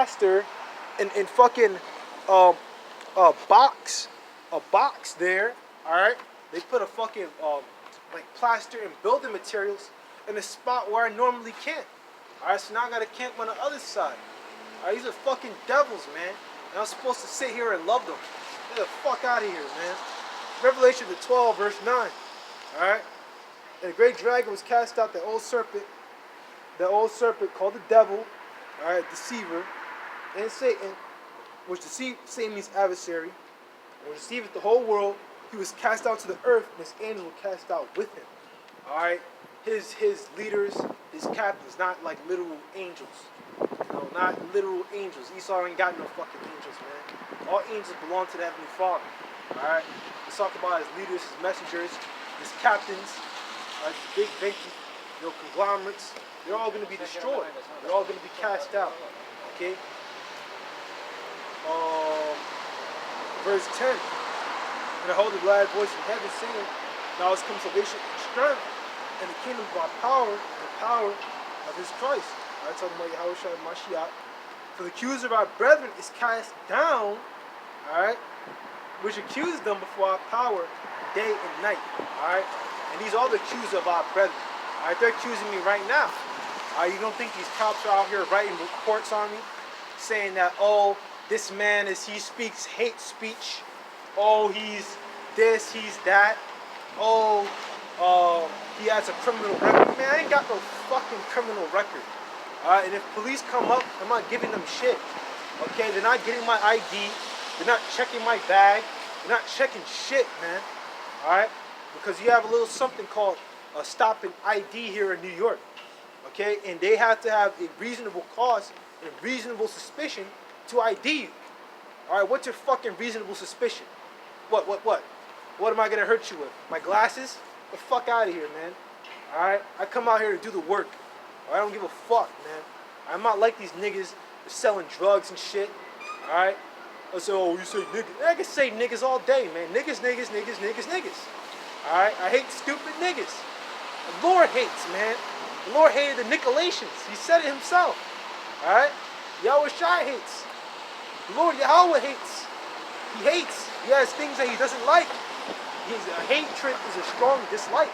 plaster and fucking a box there. All right, they put a fucking like plaster and building materials in a spot where I normally can't. All right, so now I gotta camp on the other side. All right, these are fucking devils, man. And I'm supposed to sit here and love them. Get the fuck out of here, man. Revelation 12, verse 9. All right, and the great dragon was cast out, the old serpent called the devil, all right, deceiver, and Satan, which Satan means adversary, which deceiveth the whole world. He was cast out to the earth, and his angels were cast out with him. All right, his leaders, his captains, not like literal angels. No, not literal angels. Esau ain't got no fucking angels, man. All angels belong to the Heavenly Father. All right, let's talk about his leaders, his messengers, his captains, all right, big conglomerates. They're all going to be destroyed. They're all going to be cast out. Okay. Verse 10. And I heard a loud voice from heaven saying, now has come salvation and strength, and the kingdom of our power, and the power of his Christ. I talking about Yahushua and Mashiach. For the accuser of our brethren is cast down, alright, which accuses them before our power day and night. Alright? And these are the accusers of our brethren. Alright, they're accusing me right now. You don't think these cops are out here writing reports on me? Saying that, oh, this man he speaks hate speech. Oh, he's this, he's that. Oh, he has a criminal record. Man, I ain't got no fucking criminal record. Alright, and if police come up, I'm not giving them shit. Okay, they're not getting my ID. They're not checking my bag. They're not checking shit, man. Alright? Because you have a little something called a stop and ID here in New York. Okay, and they have to have a reasonable cause and reasonable suspicion to ID you. All right, what's your fucking reasonable suspicion? What? What am I gonna hurt you with? My glasses? Get the fuck out of here, man. All right, I come out here to do the work. I don't give a fuck, man. I'm not like these niggas selling drugs and shit. All right. I say, oh, you say niggas? I can say niggas all day, man. Niggas. All right. I hate stupid niggas. The Lord hates, man. The Lord hated the Nicolaitans. He said it himself. Alright? Yahweh Shai hates. The Lord Yahweh hates. He hates. He has things that he doesn't like. A hatred is a strong dislike.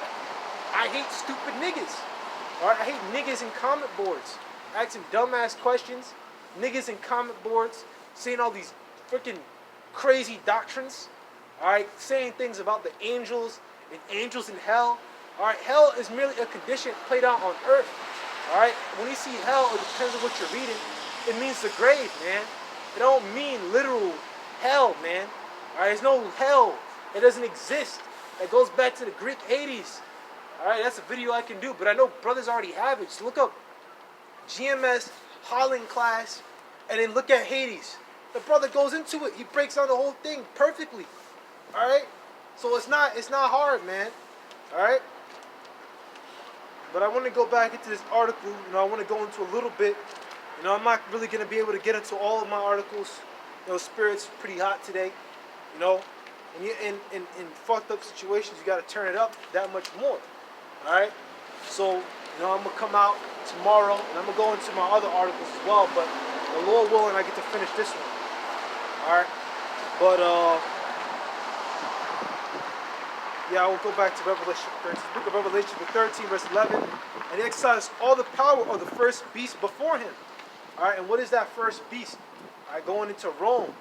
I hate stupid niggas. Alright? I hate niggas in comment boards. Asking dumbass questions. Niggas in comment boards. Saying all these freaking crazy doctrines. Alright? Saying things about the angels and angels in hell. Alright, hell is merely a condition played out on earth. Alright, when you see hell, it depends on what you're reading. It means the grave, man. It don't mean literal hell, man. Alright, there's no hell. It doesn't exist. It goes back to the Greek Hades. Alright, that's a video I can do, but I know brothers already have it. Just look up GMS Holland class and then look at Hades. The brother goes into it. He breaks down the whole thing perfectly. Alright? So it's not hard, man. Alright? But I want to go back into this article. I want to go into a little bit. I'm not really going to be able to get into all of my articles. Spirit's pretty hot today. And you in fucked up situations, you got to turn it up that much more. All right. So I'm gonna come out tomorrow, and I'm gonna go into my other articles as well. But the Lord willing, I get to finish this one. All right. But yeah, I will go back to Revelation 13, book of Revelation 13, verse 11. And he exercised all the power of the first beast before him. All right, and what is that first beast? All right, going into Rome.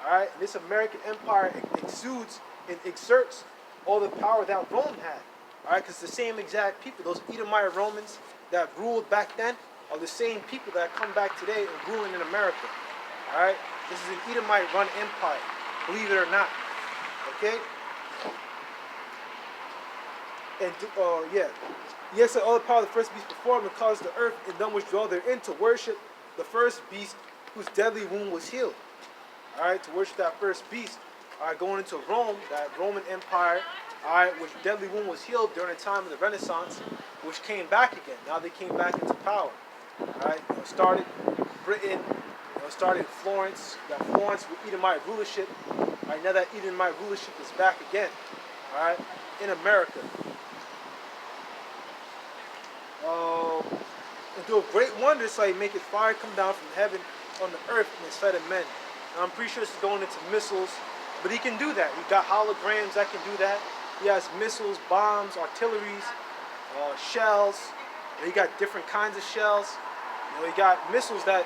All right, and this American empire exudes and exerts all the power that Rome had. All right, because the same exact people, those Edomite Romans that ruled back then, are the same people that come back today and ruling in America. All right, this is an Edomite-run empire, believe it or not. Okay. And yeah, yes, all the power of the first beast before him, and caused the earth and them which dwell therein to worship the first beast whose deadly wound was healed. All right, to worship that first beast. All right, going into Rome, that Roman Empire, all right, which deadly wound was healed during the time of the Renaissance, which came back again. Now they came back into power. All right, started Britain, started Florence. That Florence with Edomite rulership. All right, now that Edomite rulership is back again. All right, in America. And do a great wonder, so he maketh fire come down from heaven on the earth in the sight of men. Now, I'm pretty sure this is going into missiles, but he can do that. He got holograms that can do that. He has missiles, bombs, artilleries, shells. He got different kinds of shells. He got missiles that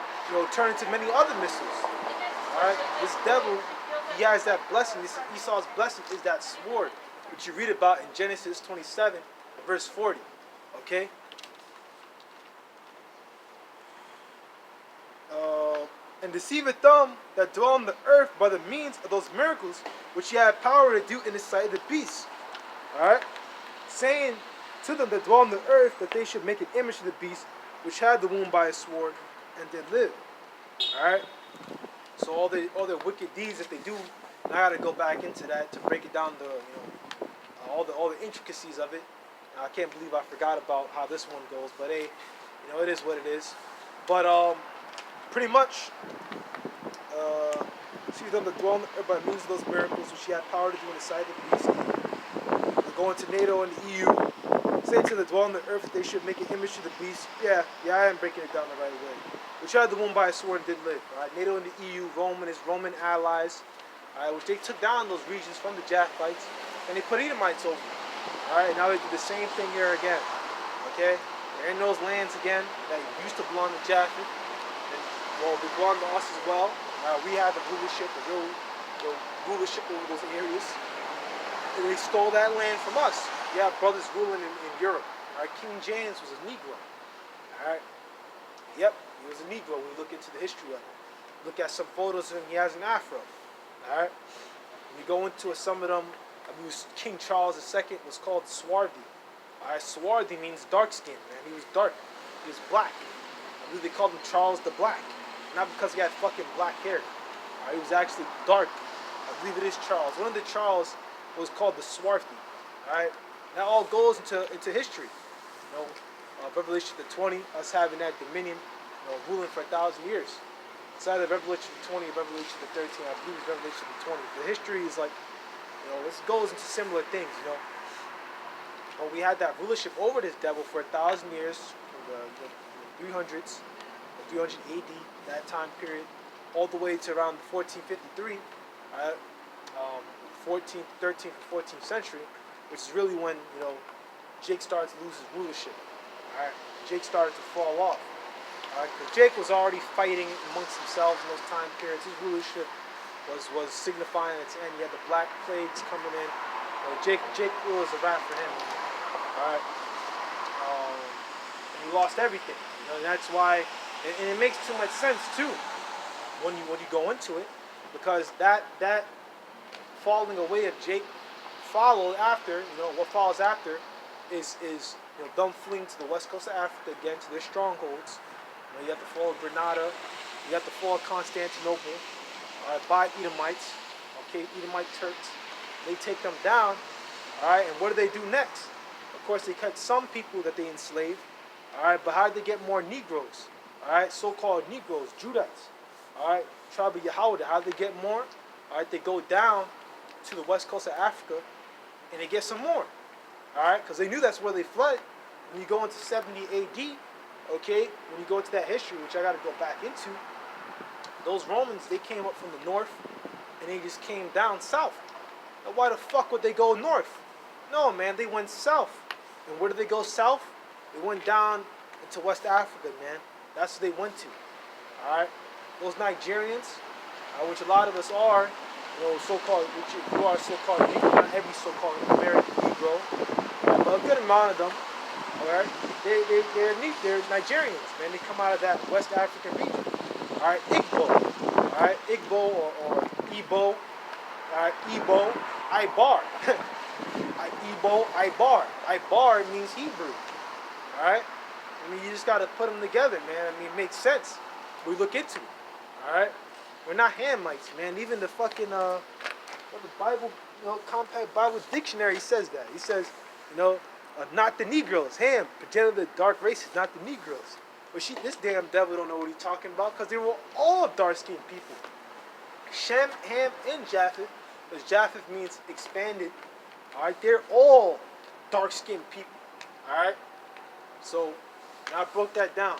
turn into many other missiles. All right, this devil, he has that blessing. This Esau's blessing is that sword, which you read about in Genesis 27, verse 40. Okay. And deceiveth them that dwell on the earth by the means of those miracles which he had power to do in the sight of the beast. Alright? Saying to them that dwell on the earth that they should make an image of the beast which had the wound by a sword and did live. Alright? So all the wicked deeds that they do, I gotta go back into that to break it down to all the intricacies of it. I can't believe I forgot about how this one goes, but hey, it is what it is. But pretty much, see them that dwell on the earth by means of those miracles which he had power to do in the sight of the beast. We're going to NATO and the EU. Say to the dwell on the earth that they should make an image of the beast. Yeah, I am breaking it down the right way. Which had the wound by a sword and did live. Alright, NATO and the EU, Rome and his Roman allies, alright, which they took down those regions from the Japhites, and they put Edomites over. Alright, now they do the same thing here again. Okay? They're in those lands again that used to belong to Japheth. Well, they belong to us as well. We had the rulership, the real rulership over those areas. And they stole that land from us. We have brothers ruling in Europe. All right, King James was a Negro. All right. Yep, he was a Negro. We look into the history of it. Look at some photos of him. He has an afro. All right. When you go into some of them, King Charles II was called Swarthy. All right, Swarthy means dark skin, man. He was dark. He was black. I believe they called him Charles the Black. Not because he had fucking black hair. He was actually dark. I believe it is Charles. One of the Charles was called the Swarthy. Alright? That all goes into history. Revelation the 20, us having that dominion, ruling for 1,000 years. Inside of Revelation the 20 and Revelation the 13, I believe it's Revelation the 20. The history is like, this goes into similar things, But we had that rulership over this devil for 1,000 years, from the 300s. 300 AD, that time period, all the way to around 1453, 14th, 13th, and 14th century, which is really when, Jake started to lose his rulership. All right, Jake started to fall off. All right, because Jake was already fighting amongst themselves in those time periods. His rulership was signifying its end. You had the Black Plagues coming in. Jake was a wrap for him. All right, and he lost everything. And that's why. And it makes too much sense too when you go into it, because that falling away of Jake followed after. What follows after is them fleeing to the west coast of Africa again to their strongholds. You have the fall of Granada, you have the fall of Constantinople by Edomites. Okay, Edomite Turks. They take them down. All right, and what do they do next? Of course, they cut some people that they enslaved. All right, but how did they get more Negroes? All right, so-called Negroes, Judites. All right, tribe of Yahweh. How do they get more? All right, they go down to the west coast of Africa, and they get some more. All right, because they knew that's where they fled. When you go into 70 AD, okay, when you go into that history, which I got to go back into, those Romans, they came up from the north, and they just came down south. Now, why the fuck would they go north? No, man, they went south. And where did they go south? They went down into West Africa, man. That's what they went to. All right, those Nigerians, which a lot of us are, so-called, which you are so-called Negro, not every so-called American Negro, but a good amount of them. All right, they're Nigerians, man. They come out of that West African region. All right, Igbo. All right, Igbo or Igbo. All right, Igbo, Ibar. Igbo, Ibar. Ibar means Hebrew. All right. You just got to put them together, man. It makes sense. We look into it. All right? We're not Hamites, man. Even the fucking, the Bible, Compact Bible Dictionary says that. He says, not the Negroes. Ham, progenitor of the dark races, not the Negroes. But this damn devil don't know what he's talking about, because they were all dark-skinned people. Shem, Ham, and Japheth, because Japheth means expanded. All right? They're all dark-skinned people. All right? So, now I broke that down,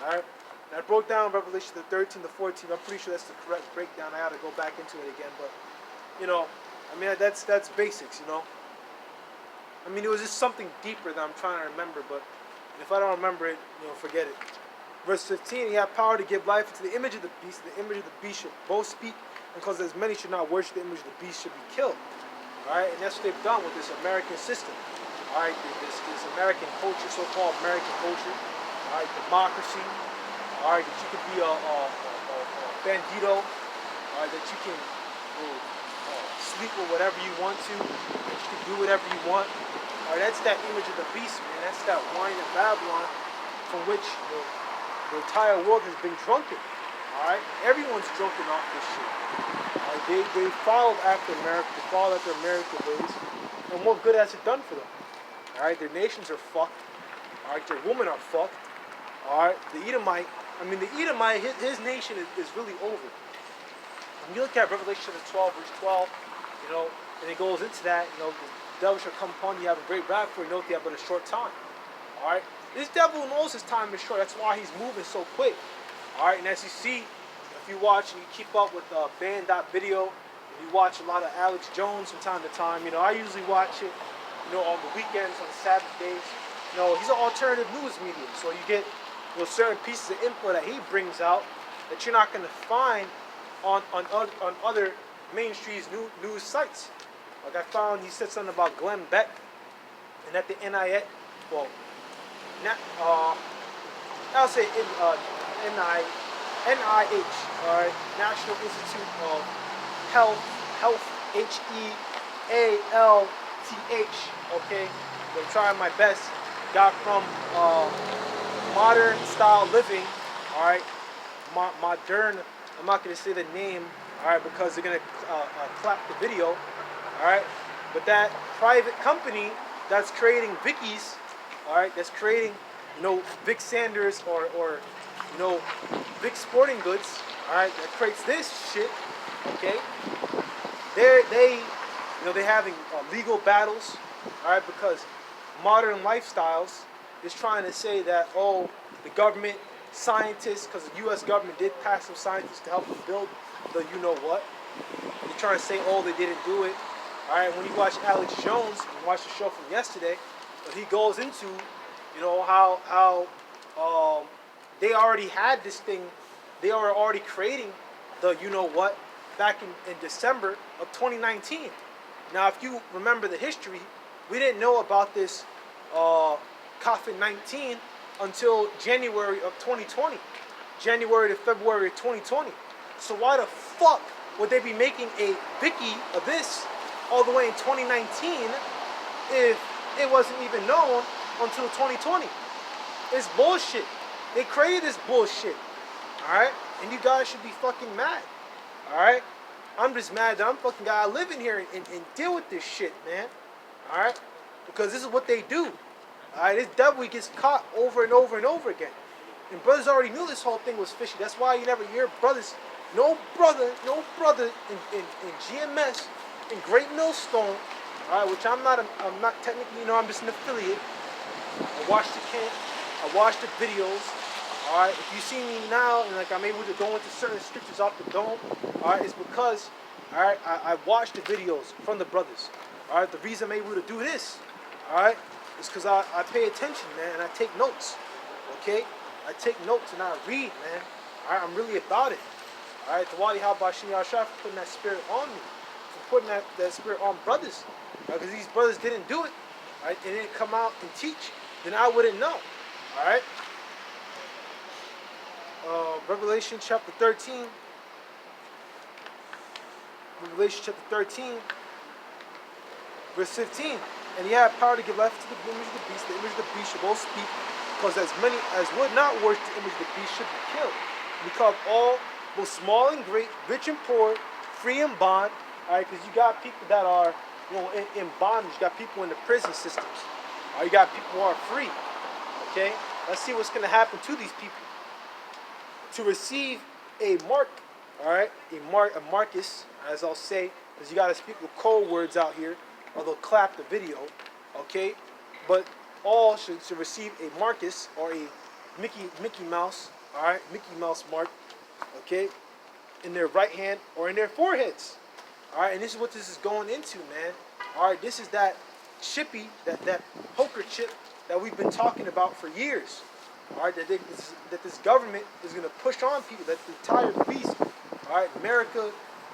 all right? And I broke down Revelation the 13 to 14. I'm pretty sure that's the correct breakdown. I got to go back into it again, but I mean that's basics. I mean, it was just something deeper that I'm trying to remember, but if I don't remember it, forget it. Verse 15, he had power to give life to the image of the beast. The image of the beast should both speak, and because as many should not worship the image of the beast should be killed. All right, and that's what they've done with this American system. All right, this American culture, so-called American culture. All right, democracy. All right, that you could be a bandito. All right, that you can sleep with whatever you want to. That you can do whatever you want. All right, that's that image of the beast, man. That's that wine of Babylon from which the entire world has been drunken. All right, everyone's drunken off this shit. All right, they followed after America. They followed after American ways, and what good has it done for them? All right, their nations are fucked. All right, their women are fucked. All right, the Edomite. His nation is really over. When you look at Revelation 12, verse 12, and it goes into that, the devil shall come upon you, have a great wrath for you, know that you have but a short time. All right, this devil knows his time is short. That's why he's moving so quick. All right, and as you see, if you watch and you keep up with band.video, and you watch a lot of Alex Jones from time to time, I usually watch it, on the weekends, on Sabbath days. He's an alternative news medium, so you get certain pieces of info that he brings out that you're not going to find on other mainstream news sites. Like I found, he said something about Glenn Beck, and at the NIH, I'll say NIH, all right, National Institute of Health, HEALTH, okay. I'm trying my best. Got from Modern Style Living, all right. Modern. I'm not going to say the name, all right, because they're going to clap the video, all right. But that private company that's creating Vickies, all right, that's creating, Vic Sanders or Vic Sporting Goods, all right, that creates this shit, okay. They're having legal battles, all right, because Modern Lifestyles is trying to say that, the government, scientists, because the U.S. government did pass some scientists to help them build the what. They're trying to say, they didn't do it. All right, when you watch Alex Jones, you watch the show from yesterday, but he goes into, how they already had this thing, they were already creating the what back in December of 2019. Now, if you remember the history, we didn't know about this COVID-19 until January of 2020, January to February of 2020. So why the fuck would they be making a Vicky of this all the way in 2019 if it wasn't even known until 2020? It's bullshit. They created this bullshit. Alright? And you guys should be fucking mad. Alright? I'm just mad that I'm fucking gotta live in here and deal with this shit, man. Alright? Because this is what they do. Alright? This devil gets caught over and over and over again. And brothers already knew this whole thing was fishy. That's why you never hear brothers, no brother in GMS, in Great Millstone, alright, which I'm not technically, I'm just an affiliate. I watch the camp, I watch the videos, alright. If you see me now and I'm able to go into certain scriptures off the dome, alright, it's because, alright, I watch the videos from the brothers. Alright, the reason I'm able to do this, alright, is because I pay attention, man, and I take notes. Okay? I take notes and I read, man. Alright, I'm really about it. Alright, Tawali Habashim Yashar for putting that spirit on me. For putting that spirit on brothers. Because these brothers didn't do it. Alright, they didn't come out and teach. Then I wouldn't know. Alright? Revelation chapter 13. Revelation chapter 13. Verse 15. And he had power to give life to the image of the beast. The image of the beast should both speak. Because as many as would not worship the image of the beast should be killed. Because all, both small and great, rich and poor, free and bond. Alright, because you got people that are in bondage. You got people in the prison systems. Or you got people who are free. Okay? Let's see what's going to happen to these people. To receive a mark, alright, a Marcus, as I'll say, because you got to speak with code words out here, or they'll clap the video, okay? But all should receive a Marcus or a Mickey Mouse, all right, Mickey Mouse mark, okay, in their right hand or in their foreheads. All right, and this is what this is going into, man. All right, this is that chippy, that poker chip that we've been talking about for years. All right, that this government is going to push on people, that the entire beast, all right, America,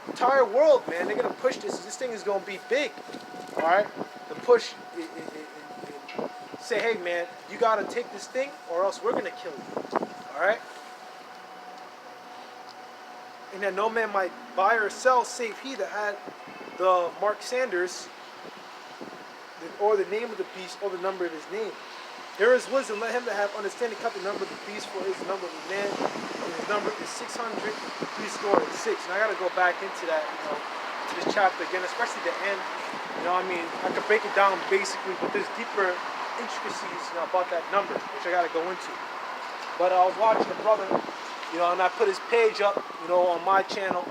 entire world, man, they're going to push this. This thing is going to be big, all right, the push, say, hey, man, you got to take this thing or else we're going to kill you, all right? And that no man might buy or sell save he that had the Mark Sanders, or the name of the beast, or the number of his name. There is wisdom, let him that have understanding count the number of the beast, for his number of man, and his number is 600, 6. And I gotta go back into that, to this chapter again, especially the end. I mean, I could break it down basically, but there's deeper intricacies, about that number, which I gotta go into. But I was watching a brother, and I put his page up, on my channel.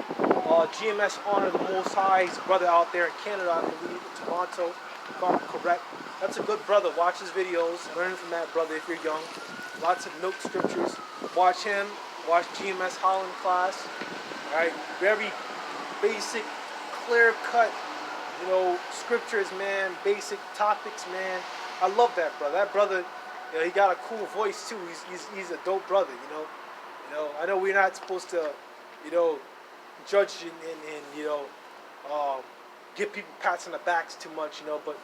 GMS Honor the Most High. He's a brother out there in Canada, I believe, in Toronto, if I'm correct. That's a good brother. Watch his videos. Learn from that brother if you're young. Lots of note scriptures. Watch him. Watch GMS Holland class. All right. Very basic, clear-cut, scriptures, man. Basic topics, man. I love that brother. That brother, he got a cool voice too. He's a dope brother, I know we're not supposed to, judge and give people pats on the backs too much, but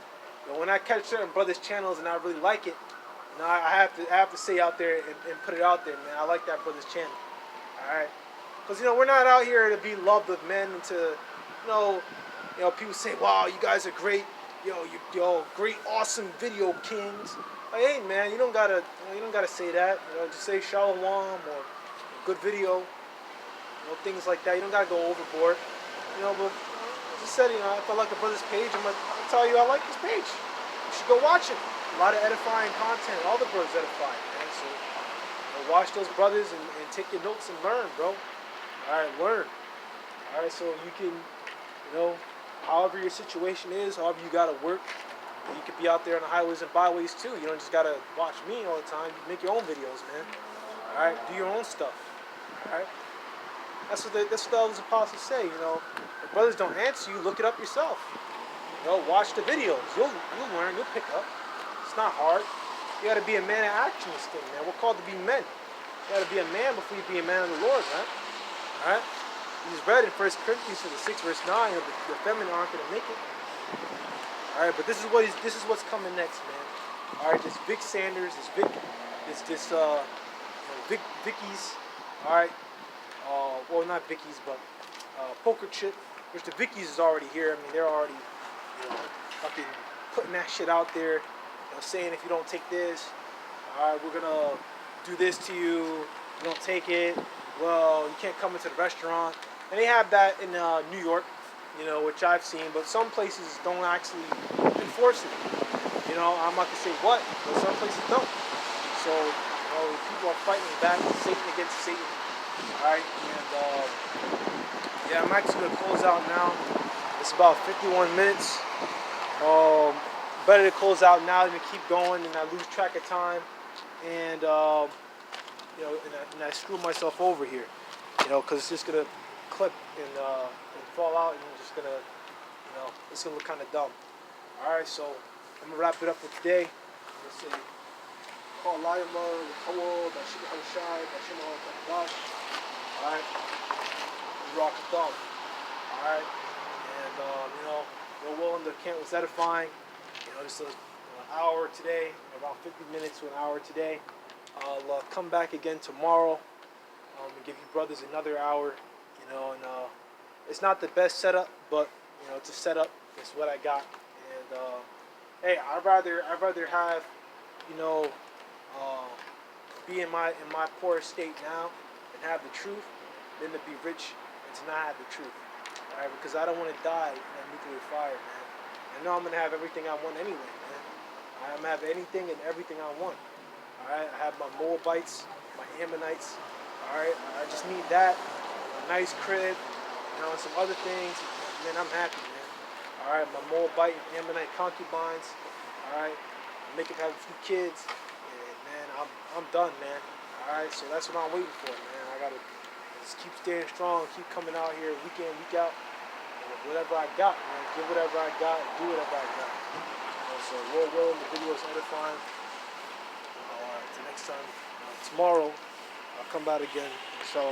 when I catch certain brothers' channels and I really like it, I have to say out there and put it out there, man. I like that brother's channel, all right? Because we're not out here to be loved of men and to, people say, wow, you guys are great, great, awesome video kings. Like, hey, man, you don't gotta say that. Just say shalom or good video, things like that. You don't gotta go overboard, but just said, if I like a brother's page, I'm gonna tell you I like this page. You should go watch it. A lot of edifying content. All the brothers edifying, man. So watch those brothers and take your notes and learn, bro. All right, learn. All right, so you can, however your situation is, however you gotta work, you could be out there on the highways and byways too. You don't just gotta watch me all the time. You make your own videos, man. All right, do your own stuff. All right. That's what all those apostles say, If brothers don't answer you, look it up yourself. Watch the videos. You'll learn, you'll pick up. It's not hard. You gotta be a man of action this thing, man. We're called to be men. You gotta be a man before you be a man of the Lord, man. Alright? We just read in 1 Corinthians 6 verse 9, the feminine aren't gonna make it. Alright, but this is what's coming next, man. Alright, this Vic Sanders, Vicky's, alright. Well, not Vicky's, but Poker Chip, which the Vicky's is already here. I mean, they're already, fucking putting that shit out there, saying if you don't take this, all right, we're gonna do this to you. You don't take it, well, you can't come into the restaurant. And they have that in New York, which I've seen, but some places don't actually enforce it. I'm not gonna say what, but some places don't. So, people are fighting back, Satan against Satan. Alright, and yeah, I'm actually going to close out now. It's about 51 minutes. Better to close out now than to keep going and I lose track of time. And, and I screw myself over here, because it's just going to clip and fall out and it's just going to, it's going to look kind of dumb. Alright, so I'm going to wrap it up for today. Let's see. Alright, rock a thumb. Alright, and real well in the camp was edifying. Just an hour today, about 50 minutes to an hour today. I'll come back again tomorrow and give you brothers another hour. And it's not the best setup, but it's a setup. It's what I got. And hey, I'd rather have be in my poor state now and have the truth than to be rich and to not have the truth. Alright, because I don't want to die in that nuclear fire, man. I know I'm gonna have everything I want anyway, man. I'm gonna have anything and everything I want. Alright, I have my Moabites, my Ammonites. Alright, I just need that, a nice crib, and some other things. Man, I'm happy, man. Alright, my Moabite and Ammonite concubines. Alright, make it have a few kids. I'm done, man. Alright, so that's what I'm waiting for, man. I gotta just keep staying strong, keep coming out here week in, week out. And whatever I got, man. Give whatever I got, do whatever I got. So Lord willing, the video is edifying. Till next time. Tomorrow, I'll come out again. So